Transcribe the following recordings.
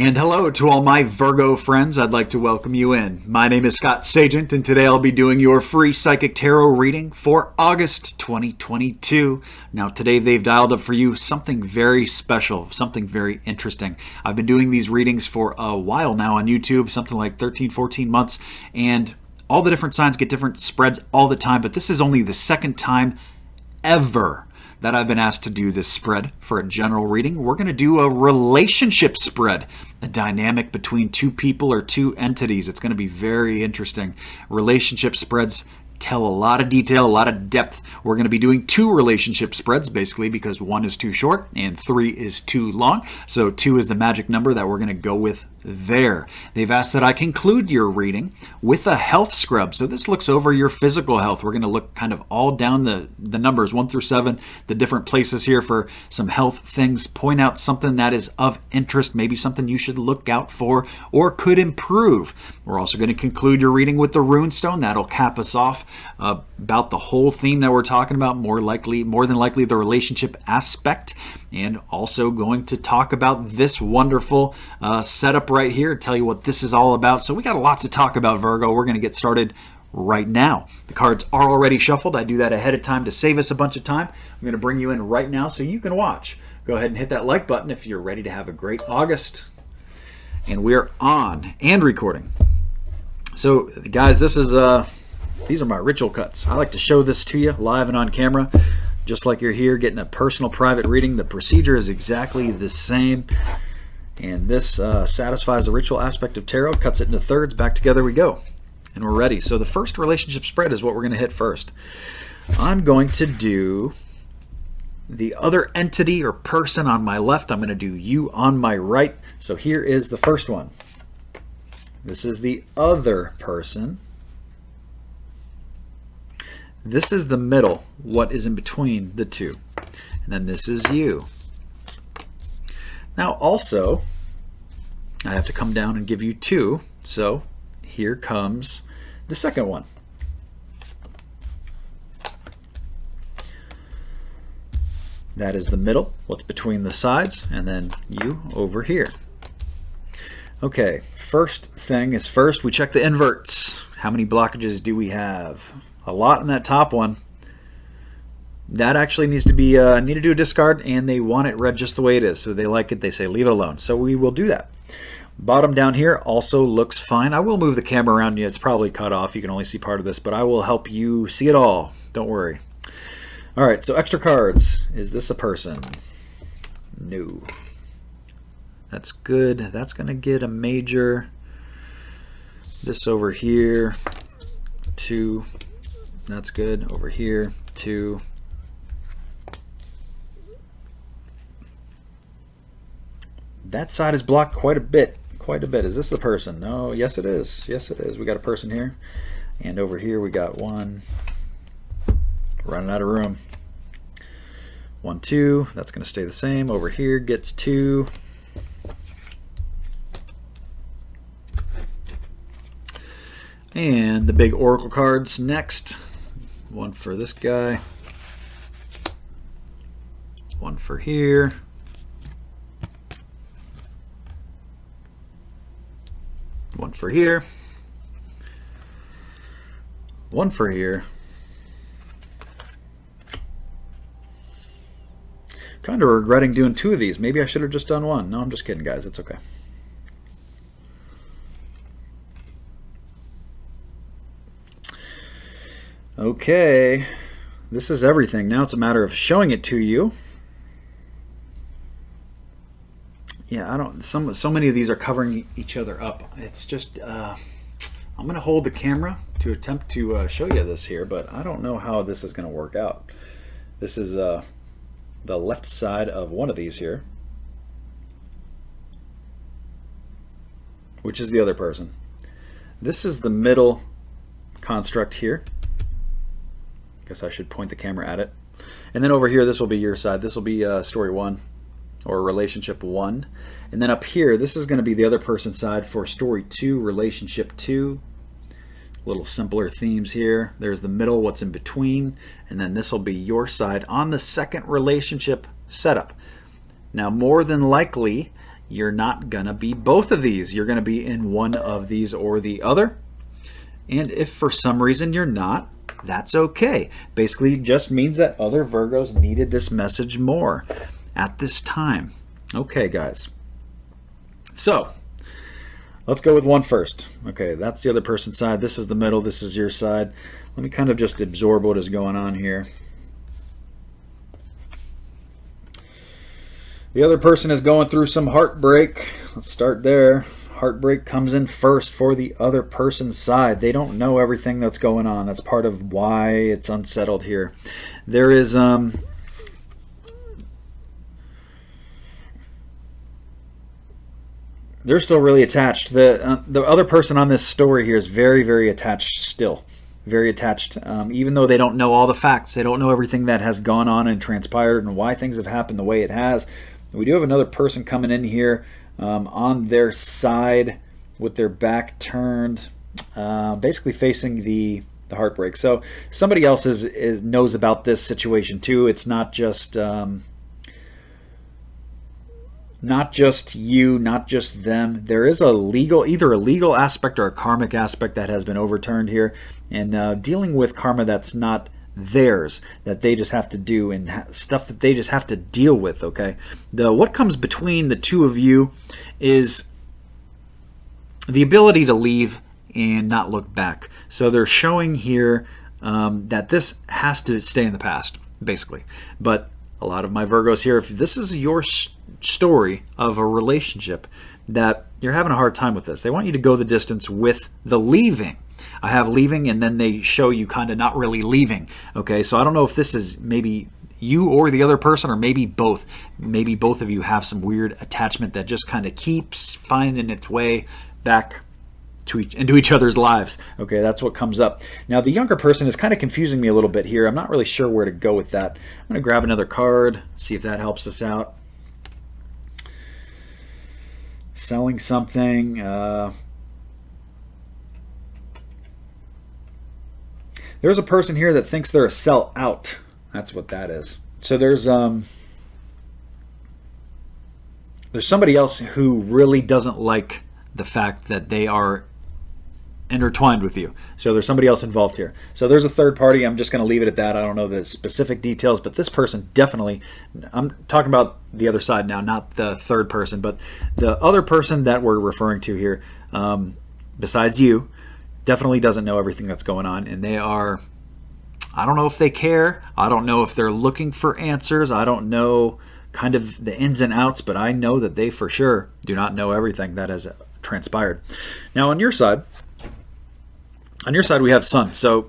And hello to all my Virgo friends. I'd like to welcome you in. My name is Scott Sagent, and today I'll be doing your free psychic tarot reading for August 2022. Now, today they've dialed up for you something very special, something very interesting. I've been doing these readings for a while now on YouTube, something like 13, 14 months, and all the different signs get different spreads all the time, but this is only the second time ever that I've been asked to do this spread for a general reading. We're going to do a relationship spread, a dynamic between two people or two entities. It's going to be very interesting. Relationship spreads tell a lot of detail, a lot of depth. We're going to be doing two relationship spreads basically because one is too short and three is too long. So 2 is the magic number that we're going to go with there. They've asked that I conclude your reading with a health scrub. So this looks over your physical health. We're going to look kind of all down the numbers 1 through 7, the different places here for some health things, point out something that is of interest, maybe something you should look out for or could improve. We're also going to conclude your reading with the rune stone. That'll cap us off about the whole theme that we're talking about, more than likely the relationship aspect, and also going to talk about this wonderful setup right here, tell you what this is all about. So we got a lot to talk about, Virgo. We're going to get started right now. The cards are already shuffled. I do that ahead of time to save us a bunch of time. I'm going to bring you in right now so you can watch. Go ahead and hit that like button if you're ready to have a great August. And we're on and recording. So guys, this is these are my ritual cuts. I like to show this to you live and on camera, just like you're here getting a personal private reading. The procedure is exactly the same, and this satisfies the ritual aspect of tarot, cuts it into thirds, back together we go, and we're ready. So the first relationship spread is what we're going to hit first. I'm going to do the other entity or person on my left. I'm going to do you on my right. So here is the first one. This is the other person. This is the middle, what is in between the two. And then this is you. Now also, I have to come down and give you 2. So here comes the second one. That is the middle, what's between the sides, and then you over here. Okay, first thing is first, we check the inverts. How many blockages do we have? A lot in that top one. That actually needs to be need to do a discard, and they want it read just the way it is. So they like it, they say leave it alone. So we will do that. Bottom down here also looks fine. I will move the camera around you. It's probably cut off. You can only see part of this, but I will help you see it all. Don't worry. All right, so extra cards. Is this a person? No. That's good. That's going to get a major. This over here, 2. That's good. Over here, 2. That side is blocked quite a bit. Quite a bit. Is this the person? No. Yes, it is. Yes, it is. We got a person here. And over here we got 1. Running out of room. 1, 2. That's going to stay the same. Over here gets 2. And the big oracle cards next. 1 for this guy. 1 for here. 1 for here. 1 for here. Kind of regretting doing 2 of these. Maybe I should have just done 1. No, I'm just kidding, guys. It's okay. Okay, this is everything. Now it's a matter of showing it to you. Yeah, I don't. So many of these are covering each other up. It's just I'm going to hold the camera to attempt to show you this here, but I don't know how this is going to work out. This is the left side of one of these here, which is the other person. This is the middle construct here. Guess I should point the camera at it. And then over here, this will be your side. This will be story 1 or relationship 1. And then up here, this is going to be the other person's side for story 2, relationship 2. Little simpler themes here. There's the middle, what's in between, and then this will be your side on the second relationship setup. Now, more than likely, you're not going to be both of these. You're going to be in one of these or the other. And if for some reason you're not, that's okay. Basically, it just means that other Virgos needed this message more at this time. Okay, guys. So, let's go with one first. Okay, that's the other person's side. This is the middle. This is your side. Let me kind of just absorb what is going on here. The other person is going through some heartbreak. Let's start there. Heartbreak comes in first for the other person's side. They don't know everything that's going on. That's part of why it's unsettled here. There is they're still really attached. The other person on this story here is very, very attached still. Very attached. Even though they don't know all the facts, they don't know everything that has gone on and transpired and why things have happened the way it has. We do have another person coming in here on their side with their back turned, basically facing the heartbreak. So somebody else knows about this situation too. It's not just you, not just them. There is either a legal aspect or a karmic aspect that has been overturned here, and dealing with karma that's not theirs, that they just have to do, and stuff that they just have to deal with. Okay, what comes between the two of you is the ability to leave and not look back. So they're showing here that this has to stay in the past, basically. But a lot of my Virgos here, if this is your story of a relationship that you're having a hard time with this, they want you to go the distance with the leaving. I have leaving, and then they show you kind of not really leaving. Okay, so I don't know if this is maybe you or the other person, or maybe both. Maybe both of you have some weird attachment that just kind of keeps finding its way back into each other's lives. Okay, that's what comes up. Now, the younger person is kind of confusing me a little bit here. I'm not really sure where to go with that. I'm going to grab another card, see if that helps us out. Selling something. There's a person here that thinks they're a sell out. That's what that is. So there's somebody else who really doesn't like the fact that they are intertwined with you. So there's somebody else involved here. So there's a third party. I'm just going to leave it at that. I don't know the specific details, but this person definitely, I'm talking about the other side now, not the third person, but the other person that we're referring to here, besides you, definitely doesn't know everything that's going on, and they are, I don't know if they care. I don't know if they're looking for answers. I don't know kind of the ins and outs, but I know that they for sure do not know everything that has transpired. Now on your side we have Sun. So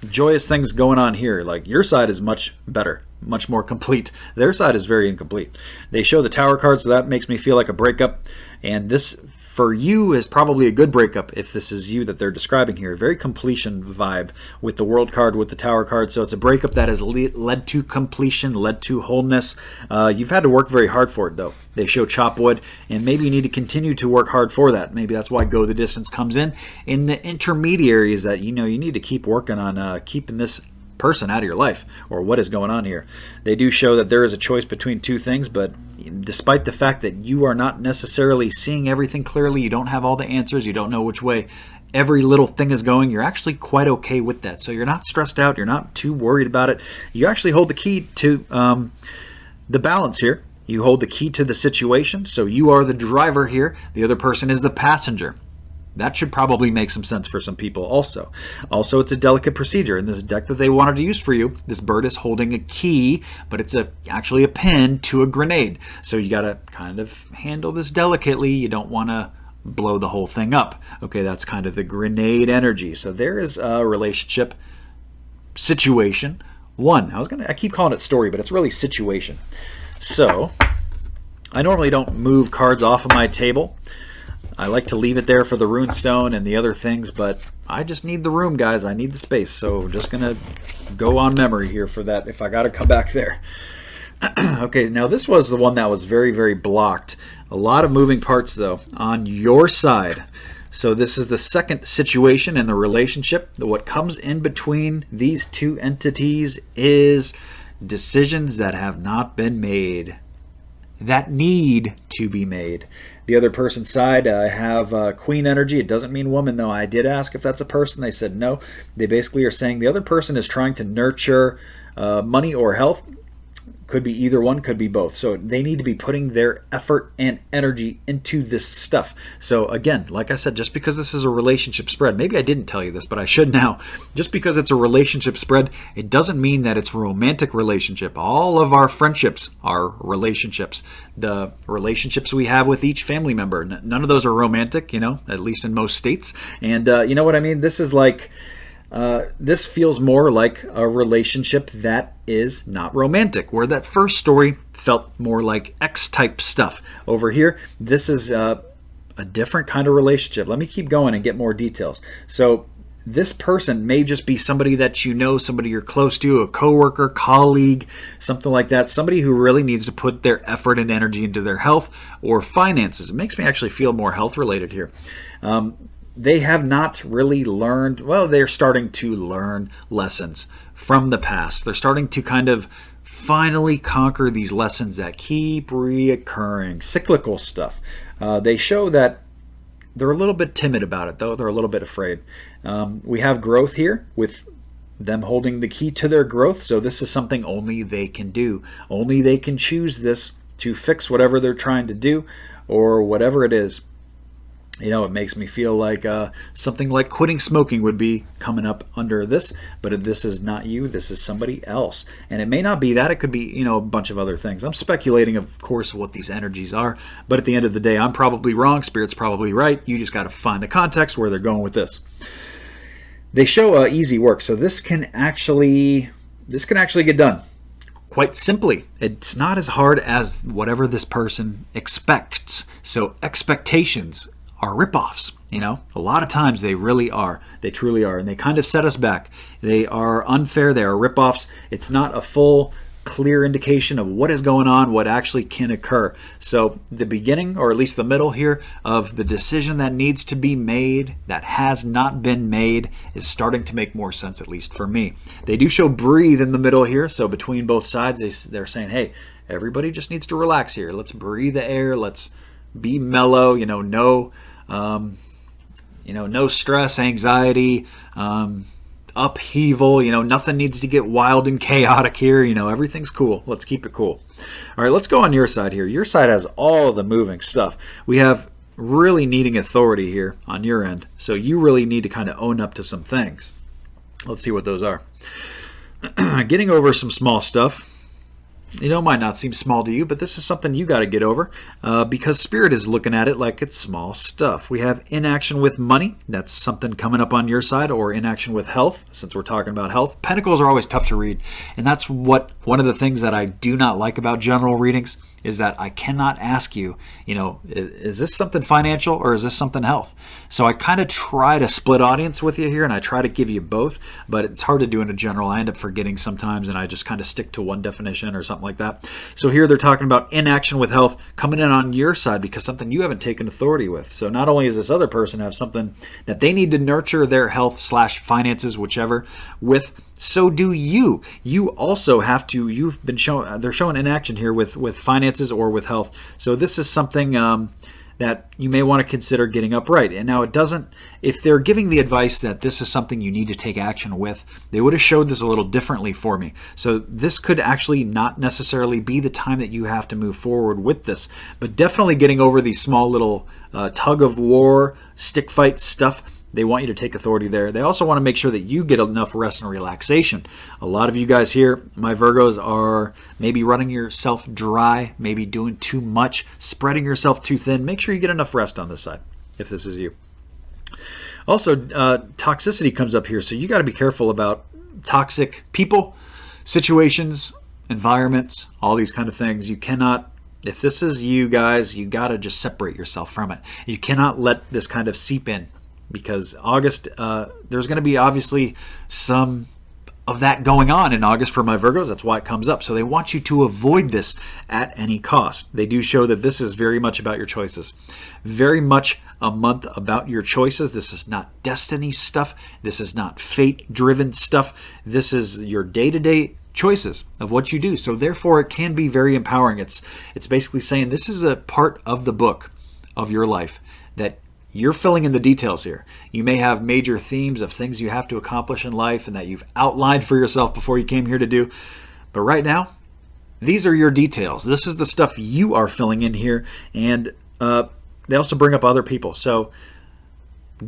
joyous things going on here. Like, your side is much better, much more complete. Their side is very incomplete. They show the Tower card, so that makes me feel like a breakup, and this for you is probably a good breakup if this is you that they're describing here. Very completion vibe with the World card, with the Tower card. So it's a breakup that has led to completion, led to wholeness. You've had to work very hard for it, though. They show chop wood, and maybe you need to continue to work hard for that. Maybe that's why go the distance comes in. In the intermediaries that you need to keep working on keeping this person out of your life, or what is going on here. They do show that there is a choice between two things, but despite the fact that you are not necessarily seeing everything clearly, you don't have all the answers, you don't know which way every little thing is going, you're actually quite okay with that. So you're not stressed out, you're not too worried about it. You actually hold the key to the balance here. You hold the key to the situation, so you are the driver here. The other person is the passenger. That should probably make some sense for some people also. Also, it's a delicate procedure. In this deck that they wanted to use for you, this bird is holding a key, but it's actually a pin to a grenade. So you got to kind of handle this delicately. You don't want to blow the whole thing up. Okay, that's kind of the grenade energy. So there is a relationship situation one. I keep calling it story, but it's really situation. So I normally don't move cards off of my table. I like to leave it there for the runestone and the other things, but I just need the room, guys. I need the space, so I'm just going to go on memory here for that if I got to come back there. Okay, now this was the one that was very, very blocked. A lot of moving parts, though, on your side. So this is the second situation in the relationship. What comes in between these two entities is decisions that have not been made. that need to be made. The other person's side, I have queen energy. It doesn't mean woman, though. I did ask if that's a person. They said no. They basically are saying the other person is trying to nurture money or health. Could be either one, could be both. So they need to be putting their effort and energy into this stuff. So again, like I said, just because this is a relationship spread, maybe I didn't tell you this, but I should now. Just because it's a relationship spread, it doesn't mean that it's a romantic relationship. All of our friendships are relationships. The relationships we have with each family member, none of those are romantic, at least in most states. And you know what I mean? This is like... this feels more like a relationship that is not romantic, where that first story felt more like X-type stuff. Over here, this is a different kind of relationship. Let me keep going and get more details. So this person may just be somebody that you know, somebody you're close to, a coworker, colleague, something like that, somebody who really needs to put their effort and energy into their health or finances. It makes me actually feel more health-related here. They have not really learned, well, they're starting to learn lessons from the past. They're starting to kind of finally conquer these lessons that keep reoccurring, cyclical stuff. They show that they're a little bit timid about it, though. They're a little bit afraid. We have growth here with them holding the key to their growth. So this is something only they can do. Only they can choose this to fix whatever they're trying to do or whatever it is. It makes me feel like something like quitting smoking would be coming up under this, but if this is not you, this is somebody else. And it may not be that. It could be, a bunch of other things. I'm speculating, of course, what these energies are, but at the end of the day, I'm probably wrong. Spirit's probably right. You just got to find the context where they're going with this. They show easy work, so this can actually get done. Quite simply, it's not as hard as whatever this person expects. So expectations are ripoffs. A lot of times they really are. They truly are. And they kind of set us back. They are unfair. They are ripoffs. It's not a full, clear indication of what is going on, what actually can occur. So the beginning, or at least the middle here, of the decision that needs to be made, that has not been made, is starting to make more sense, at least for me. They do show breathe in the middle here. So between both sides, they're saying, hey, everybody just needs to relax here. Let's breathe the air. Let's be mellow. No stress, anxiety, upheaval. Nothing needs to get wild and chaotic here. Everything's cool. Let's keep it cool. All right, let's go on your side here. Your side has all the moving stuff. We have really needing authority here on your end. So you really need to kind of own up to some things. Let's see what those are. Getting over some small stuff. Might not seem small to you, but this is something you got to get over because Spirit is looking at it like it's small stuff. We have inaction with money. That's something coming up on your side, or inaction with health, since we're talking about health. Pentacles are always tough to read, and that's one of the things that I do not like about general readings is that I cannot ask you, is this something financial or is this something health? So I kind of try to split audience with you here, and I try to give you both, but it's hard to do in a general. I end up forgetting sometimes, and I just kind of stick to one definition or something like that. So here they're talking about inaction with health coming in on your side because something you haven't taken authority with. So not only does this other person have something that they need to nurture their health / finances, whichever, with, so do you. You also have to, you've been shown, they're showing inaction here with finances or with health. So this is something that you may want to consider getting upright. And now it doesn't, if they're giving the advice that this is something you need to take action with, they would have showed this a little differently for me. So this could actually not necessarily be the time that you have to move forward with this, but definitely getting over these small little tug of war, stick fight stuff. They want you to take authority there. They also want to make sure that you get enough rest and relaxation. A lot of you guys here, my Virgos, are maybe running yourself dry, maybe doing too much, spreading yourself too thin. Make sure you get enough rest on this side, if this is you. Also, toxicity comes up here, so you got to be careful about toxic people, situations, environments, all these kind of things. You cannot, if this is you guys, you got to just separate yourself from it. You cannot let this kind of seep in. Because August, there's going to be obviously some of that going on in August for my Virgos. That's why it comes up. So they want you to avoid this at any cost. They do show that this is very much about your choices. Very much a month about your choices. This is not destiny stuff. This is not fate-driven stuff. This is your day-to-day choices of what you do. So therefore, it can be very empowering. It's basically saying this is a part of the book of your life that you're filling in the details here. You may have major themes of things you have to accomplish in life and that you've outlined for yourself before you came here to do. But right now, these are your details. This is the stuff you are filling in here. And they also bring up other people. So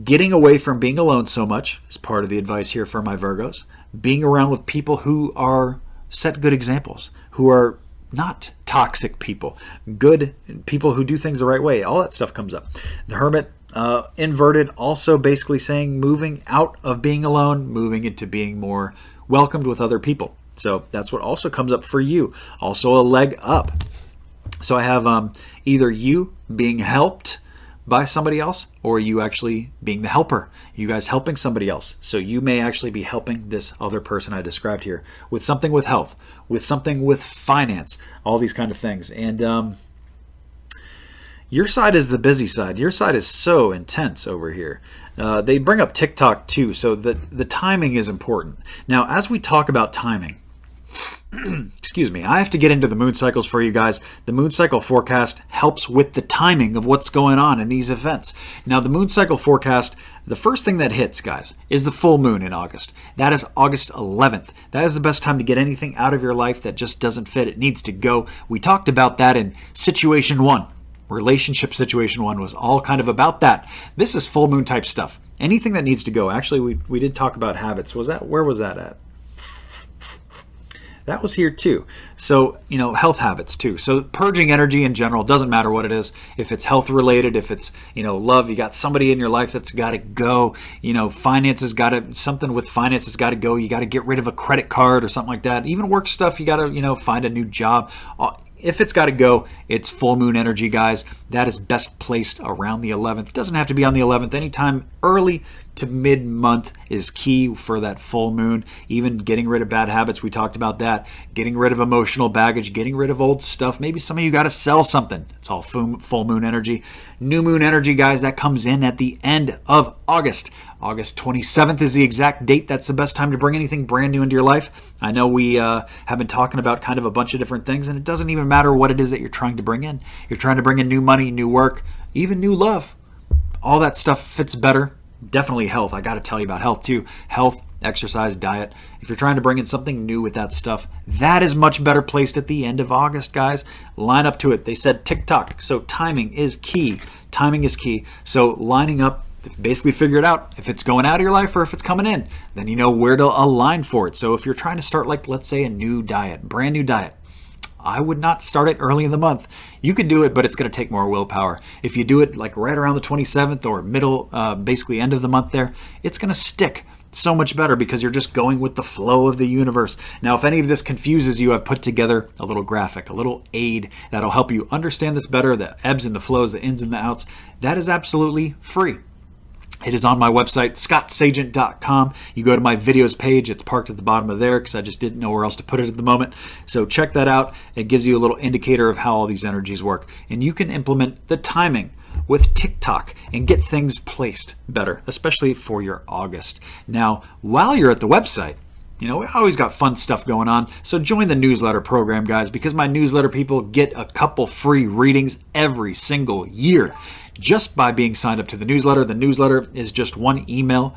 getting away from being alone so much is part of the advice here for my Virgos. Being around with people who set good examples, who are not toxic people, good people who do things the right way. All that stuff comes up. The Hermit, inverted, also basically saying moving out of being alone, moving into being more welcomed with other people. So that's what also comes up for you. Also a leg up. So I have either you being helped by somebody else or you actually being the helper. You guys helping somebody else. So you may actually be helping this other person I described here with something with health, with something with finance, all these kind of things. And your side is the busy side. Your side is so intense over here. They bring up TikTok too, so the timing is important. Now, as we talk about timing, excuse me, I have to get into the moon cycles for you guys. The moon cycle forecast helps with the timing of what's going on in these events. Now, the moon cycle forecast, the first thing that hits, guys, is the full moon in August. That is August 11th. That is the best time to get anything out of your life that just doesn't fit. It needs to go. We talked about that in situation 1. Relationship situation 1 was all kind of about that. This is full moon type stuff. Anything that needs to go. Actually, we did talk about habits. Where was that at? That was here too. So, health habits too. So purging energy in general, doesn't matter what it is. If it's health related, if it's, love, you got somebody in your life that's got to go, something with finances got to go. You got to get rid of a credit card or something like that. Even work stuff, you got to, find a new job. If it's got to go, it's full moon energy, guys. That is best placed around the 11th. It doesn't have to be on the 11th. Anytime early to mid-month is key for that full moon. Even getting rid of bad habits, we talked about that. Getting rid of emotional baggage, getting rid of old stuff. Maybe some of you got to sell something. It's all full moon energy. New moon energy, guys, that comes in at the end of August. August 27th is the exact date. That's the best time to bring anything brand new into your life. I know we have been talking about kind of a bunch of different things, and it doesn't even matter what it is that you're trying to bring in. You're trying to bring in new money, new work, even new love. All that stuff fits better. Definitely health. I got to tell you about health too. Health, exercise, diet. If you're trying to bring in something new with that stuff, that is much better placed at the end of August, guys. Line up to it. They said TikTok. So timing is key. Timing is key. So lining up, basically figure it out. If it's going out of your life or if it's coming in, then you know where to align for it. So if you're trying to start, like, let's say a new diet, brand new diet, I would not start it early in the month. You can do it, but it's going to take more willpower. If you do it like right around the 27th or middle, basically end of the month there, it's going to stick so much better because you're just going with the flow of the universe. Now, if any of this confuses you, I've put together a little graphic, a little aid that'll help you understand this better, the ebbs and the flows, the ins and the outs. That is absolutely free. It is on my website, scottsagent.com. You go to my videos page. It's parked at the bottom of there because I just didn't know where else to put it at the moment. So check that out. It gives you a little indicator of how all these energies work. And you can implement the timing with TikTok and get things placed better, especially for your August. Now, while you're at the website, we always got fun stuff going on. So join the newsletter program, guys, because my newsletter people get a couple free readings every single year. Just by being signed up to the newsletter. The newsletter is just one email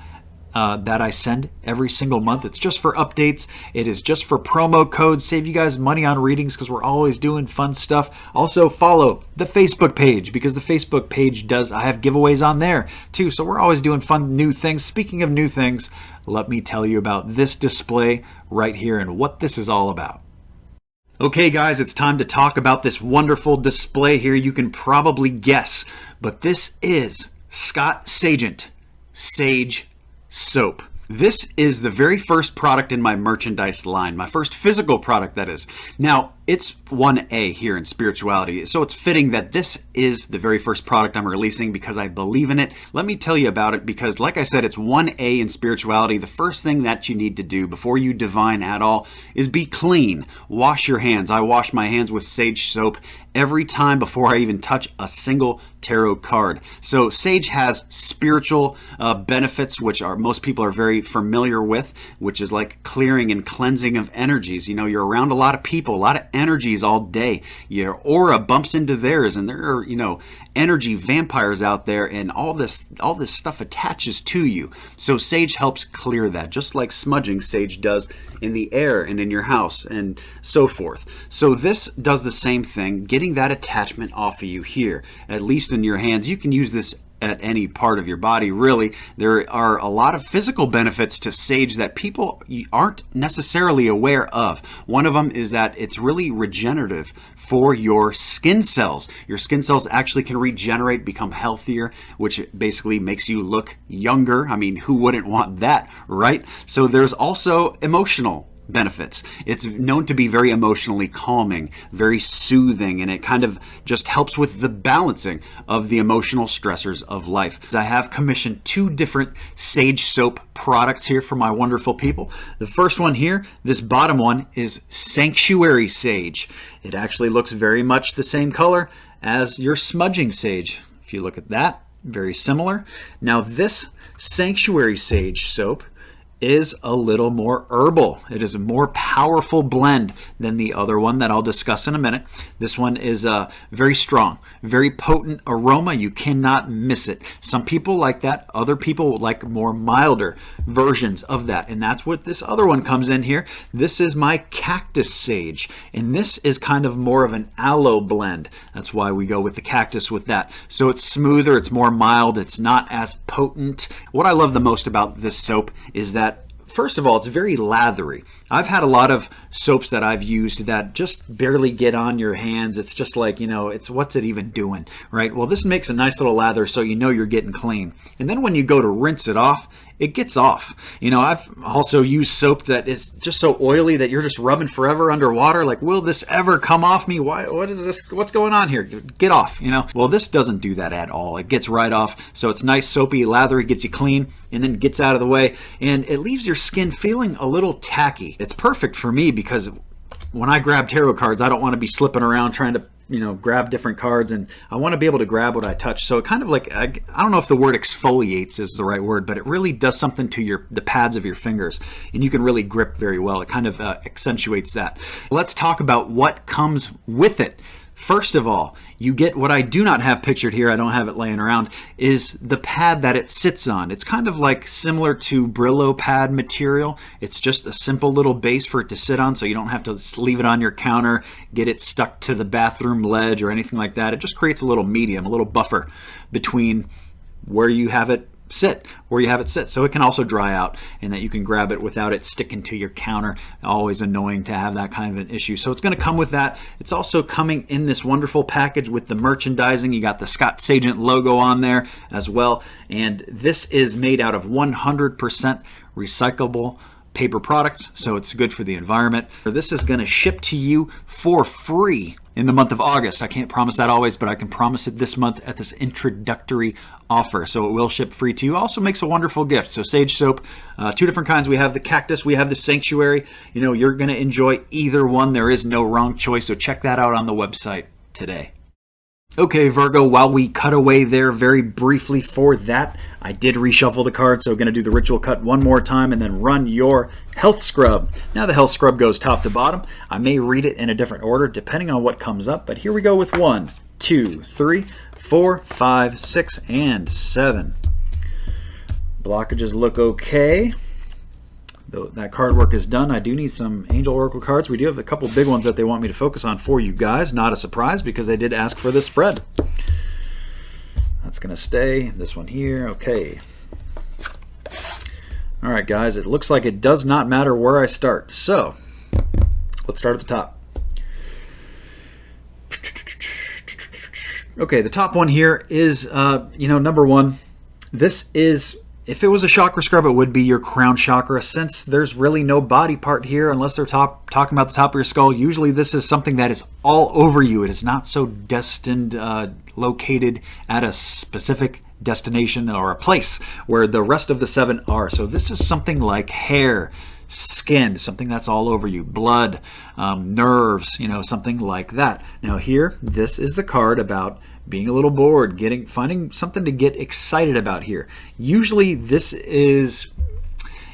that I send every single month. It's just for updates. It is just for promo codes. Save you guys money on readings because we're always doing fun stuff. Also follow the Facebook page because the Facebook page I have giveaways on there too. So we're always doing fun new things. Speaking of new things, let me tell you about this display right here and what this is all about. Okay, guys, it's time to talk about this wonderful display here. You can probably guess, but this is Scott Sagent Sage Soap. This is the very first product in my merchandise line, my first physical product, that is. Now, it's 1A here in spirituality. So it's fitting that this is the very first product I'm releasing because I believe in it. Let me tell you about it because, like I said, it's 1A in spirituality. The first thing that you need to do before you divine at all is be clean. Wash your hands. I wash my hands with sage soap every time before I even touch a single tarot card. So sage has spiritual benefits, which most people are very familiar with, which is like clearing and cleansing of energies. You know, you're around a lot of people, a lot of energies all day. Your aura bumps into theirs, and there are, you know, energy vampires out there, and all this stuff attaches to you. So sage helps clear that, just like smudging sage does in the air and in your house and so forth. So this does the same thing, getting that attachment off of you here, at least in your hands. You can use this at any part of your body, really. There are a lot of physical benefits to sage that people aren't necessarily aware of. One of them is that it's really regenerative for your skin cells. Your skin cells actually can regenerate, become healthier, which basically makes you look younger. I mean, who wouldn't want that, right? So there's also emotional benefits. It's known to be very emotionally calming, very soothing, and it kind of just helps with the balancing of the emotional stressors of life. I have commissioned 2 different sage soap products here for my wonderful people. The first one here, this bottom one, is Sanctuary Sage. It actually looks very much the same color as your smudging sage. If you look at that, very similar. Now this Sanctuary Sage soap is a little more herbal. It is a more powerful blend than the other one that I'll discuss in a minute. This one is very strong, very potent aroma. You cannot miss it. Some people like that. Other people like more milder versions of that. And that's what this other one comes in here. This is my Cactus Sage. And this is kind of more of an aloe blend. That's why we go with the cactus with that. So it's smoother, it's more mild, it's not as potent. What I love the most about this soap is that, first of all, it's very lathery. I've had a lot of soaps that I've used that just barely get on your hands. It's just like, you know, it's what's it even doing, right? Well, this makes a nice little lather so you know you're getting clean. And then when you go to rinse it off, it gets off. You know, I've also used soap that is just so oily that you're just rubbing forever underwater. Like, will this ever come off me? What is this? What's going on here? Get off, you know? Well, this doesn't do that at all. It gets right off. So it's nice, soapy, lathery, gets you clean, and then gets out of the way. And it leaves your skin feeling a little tacky. It's perfect for me because when I grab tarot cards, I don't want to be slipping around trying to, you know, grab different cards, and I want to be able to grab what I touch. So it kind of like, I don't know if the word exfoliates is the right word, but it really does something to the pads of your fingers, and you can really grip very well. It kind of accentuates that. Let's talk about what comes with it. First of all, you get what I do not have pictured here, I don't have it laying around, is the pad that it sits on. It's kind of like similar to Brillo pad material. It's just a simple little base for it to sit on, so you don't have to leave it on your counter, get it stuck to the bathroom ledge or anything like that. It just creates a little medium, a little buffer between where you have it sit, so it can also dry out and that you can grab it without it sticking to your counter. Always annoying to have that kind of an issue. So it's going to come with that. It's also coming in this wonderful package with the merchandising. You got the Scott Sagent logo on there as well, and this is made out of 100% recyclable paper products, so it's good for the environment. This is going to ship to you for free in the month of August. I can't promise that always, but I can promise it this month at this introductory offer. So it will ship free to you. Also makes a wonderful gift. So sage soap, 2 different kinds. We have the Cactus, we have the Sanctuary. You know, you're going to enjoy either one. There is no wrong choice. So check that out on the website today. Okay, Virgo, while we cut away there very briefly for that, I did reshuffle the cards, so I'm going to do the ritual cut one more time and then run your health scrub. Now the health scrub goes top to bottom. I may read it in a different order depending on what comes up, but here we go with 1, 2, 3, 4, 5, 6, and 7. Blockages look okay. Though that card work is done, I do need some Angel Oracle cards. We do have a couple big ones that they want me to focus on for you guys. Not a surprise because they did ask for this spread. That's going to stay. This one here. Okay. All right, guys. It looks like it does not matter where I start. So let's start at the top. Okay, the top one here is, number 1. This is If it was a chakra scrub, it would be your crown chakra. Since there's really no body part here, unless they're talking about the top of your skull, usually this is something that is all over you. It is not so destined, located at a specific destination or a place where the rest of the 7 are. So this is something like hair, skin, something that's all over you, blood, nerves, something like that. Now here, this is the card about being a little bored, finding something to get excited about here. Usually this is,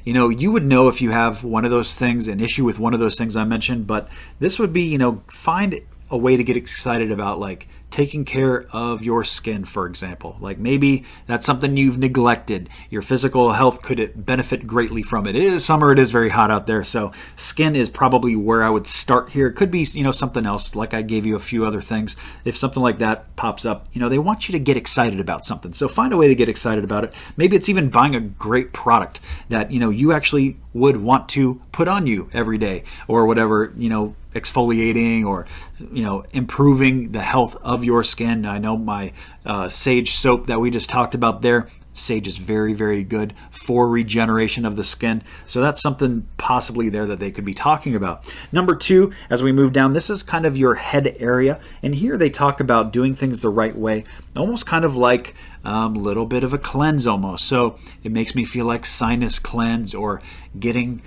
you would know if you have one of those things, an issue with one of those things I mentioned, but this would be, find a way to get excited about, like taking care of your skin, for example. Like maybe that's something you've neglected. Your physical health could benefit greatly from it. It is summer, it is very hot out there, so skin is probably where I would start here. It could be, something else, like I gave you a few other things. If something like that pops up, they want you to get excited about something. So find a way to get excited about it. Maybe it's even buying a great product that, you actually would want to put on you every day, or whatever, exfoliating or improving the health of your skin. I know my sage soap that we just talked about there, sage is very, very good for regeneration of the skin. So that's something possibly there that they could be talking about. Number 2, as we move down, this is kind of your head area, and here they talk about doing things the right way, almost kind of like a little bit of a cleanse almost. So it makes me feel like sinus cleanse, or getting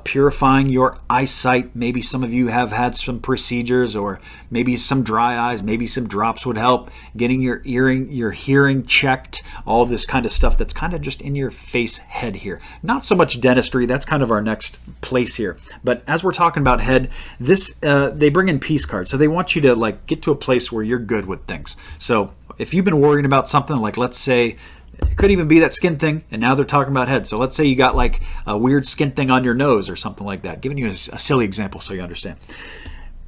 purifying your eyesight. Maybe some of you have had some procedures, or maybe some dry eyes, maybe some drops would help. Getting your hearing checked, all this kind of stuff that's kind of just in your face head here. Not so much dentistry, that's kind of our next place here. But as we're talking about head, this they bring in peace cards. So they want you to like get to a place where you're good with things. So if you've been worrying about something, like let's say it could even be that skin thing, and now they're talking about head. So let's say you got like a weird skin thing on your nose or something like that. Giving you a silly example so you understand.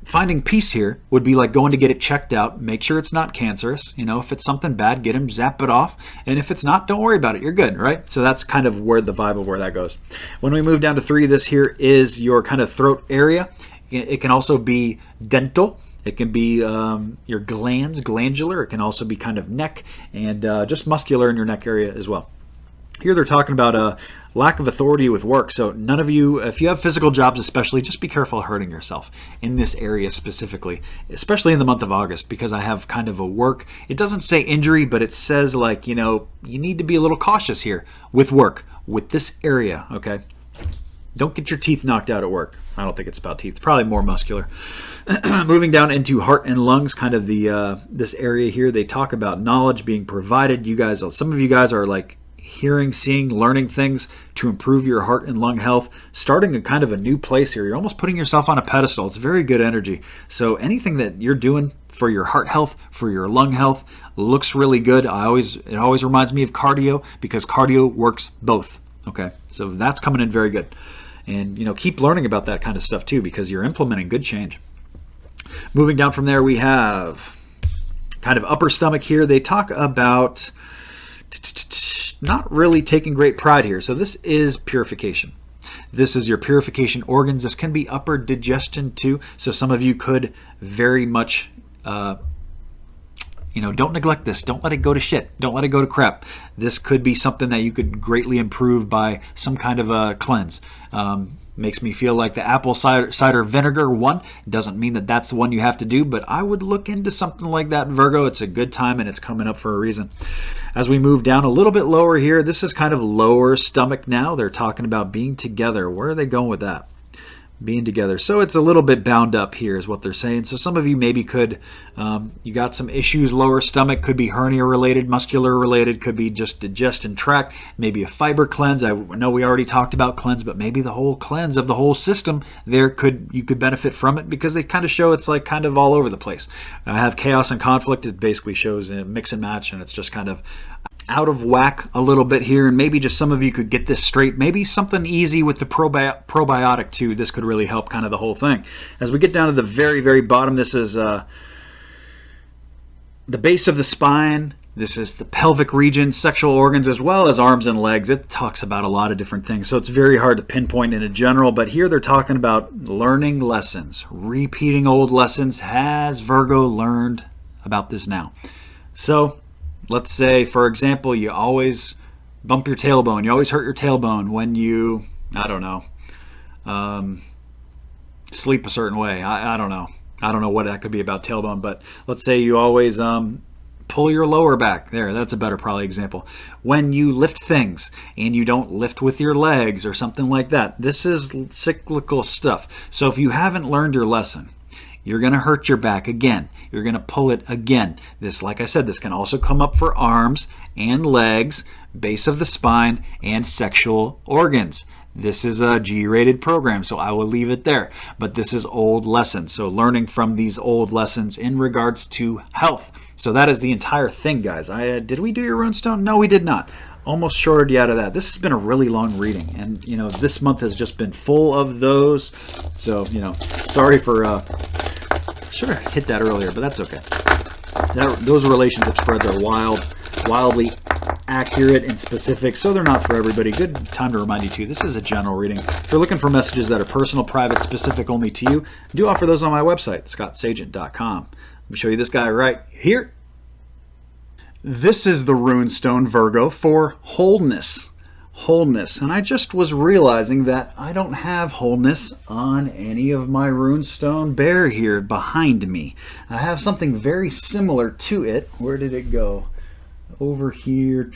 Finding peace here would be like going to get it checked out, make sure it's not cancerous. If it's something bad, get them, zap it off. And if it's not, don't worry about it. You're good, right? So that's kind of where the vibe of where that goes. When we move down to 3, this here is your kind of throat area. It can also be dental. It can be your glandular. It can also be kind of neck, and just muscular in your neck area as well. Here they're talking about a lack of authority with work. So none of you, if you have physical jobs especially, just be careful of hurting yourself in this area specifically, especially in the month of August, because I have kind of a work. It doesn't say injury, but it says like, you need to be a little cautious here with work, with this area, okay? Don't get your teeth knocked out at work. I don't think it's about teeth. Probably more muscular. Moving down into heart and lungs, kind of the this area here, they talk about knowledge being provided. Some of you guys are like hearing, seeing, learning things to improve your heart and lung health, starting a kind of a new place here. You're almost putting yourself on a pedestal. It's very good energy. So anything that you're doing for your heart health, for your lung health, looks really good. It always reminds me of cardio, because cardio works both. Okay, so that's coming in very good. And keep learning about that kind of stuff too, because you're implementing good change. Moving down from there, we have kind of upper stomach here. They talk about not really taking great pride here. So this is purification. This is your purification organs. This can be upper digestion too. So some of you could very much, don't neglect this. Don't let it go to shit. Don't let it go to crap. This could be something that you could greatly improve by some kind of a cleanse. Makes me feel like the apple cider vinegar one. Doesn't mean that that's the one you have to do, but I would look into something like that, Virgo. It's a good time, and it's coming up for a reason. As we move down a little bit lower here, this is kind of lower stomach now. They're talking about being together. Where are they going with that? Being together. So it's a little bit bound up here is what they're saying. So some of you maybe could, you got some issues, lower stomach, could be hernia related, muscular related, could be just digestion tract, maybe a fiber cleanse. I know we already talked about cleanse, but maybe the whole cleanse of the whole system there you could benefit from it, because they kind of show it's like kind of all over the place. I have chaos and conflict. It basically shows a mix and match, and it's just kind of out of whack a little bit here, and maybe just some of you could get this straight. Maybe something easy with the probiotic too. This could really help kind of the whole thing. As we get down to the very, very bottom, this is the base of the spine. This is the pelvic region, sexual organs, as well as arms and legs. It talks about a lot of different things, so it's very hard to pinpoint in a general, but here they're talking about learning lessons, repeating old lessons. Has Virgo learned about this now? So let's say, for example, you always bump your tailbone. You always hurt your tailbone when you, I don't know, sleep a certain way. I don't know. I don't know what that could be about tailbone, but let's say you always pull your lower back. There, that's a better probably example. When you lift things and you don't lift with your legs or something like that. This is cyclical stuff. So if you haven't learned your lesson, you're going to hurt your back again. You're going to pull it again. This, like I said, this can also come up for arms and legs, base of the spine, and sexual organs. This is a G-rated program, so I will leave it there. But this is old lessons. So learning from these old lessons in regards to health. So that is the entire thing, guys. Did we do your runestone? No, we did not. Almost shorted you out of that. This has been a really long reading. And, you know, this month has just been full of those. So, you know, sorry for... should have hit that earlier, but that's okay. Those relationship spreads are wildly accurate and specific, so they're not for everybody. Good time to remind you too, this is a general reading. If you're looking for messages that are personal, private, specific only to you, I do offer those on my website, scottsagent.com. Let me show you this guy right here. This is the runestone, Virgo, for wholeness. Wholeness. And I just was realizing that I don't have wholeness on any of my runestone bear here behind me. I have something very similar to it. Where did it go? Over here,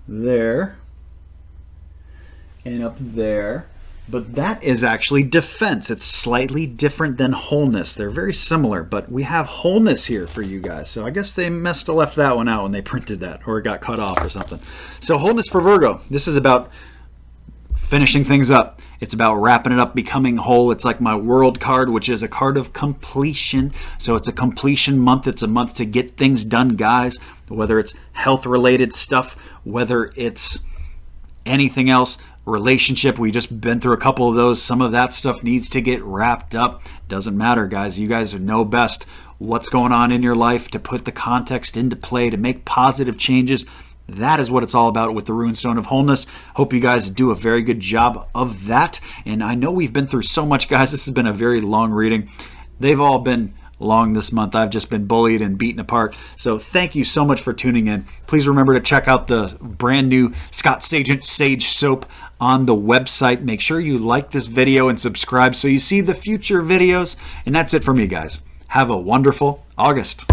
there, and up there. But that is actually defense. It's slightly different than wholeness. They're very similar, but we have wholeness here for you guys. So I guess they must have left that one out when they printed that, or it got cut off or something. So wholeness for Virgo. This is about finishing things up. It's about wrapping it up, becoming whole. It's like my world card, which is a card of completion. So it's a completion month. It's a month to get things done, guys. Whether it's health-related stuff, whether it's anything else, relationship. We just been through a couple of those. Some of that stuff needs to get wrapped up. Doesn't matter, guys. You guys know best what's going on in your life to put the context into play, to make positive changes. That is what it's all about with the Runestone of Wholeness. Hope you guys do a very good job of that. And I know we've been through so much, guys. This has been a very long reading. They've all been long this month. I've just been bullied and beaten apart. So thank you so much for tuning in. Please remember to check out the brand new Scott Sagent Sage Soap on the website. Make sure you like this video and subscribe so you see the future videos. And that's it for me, guys. Have a wonderful August.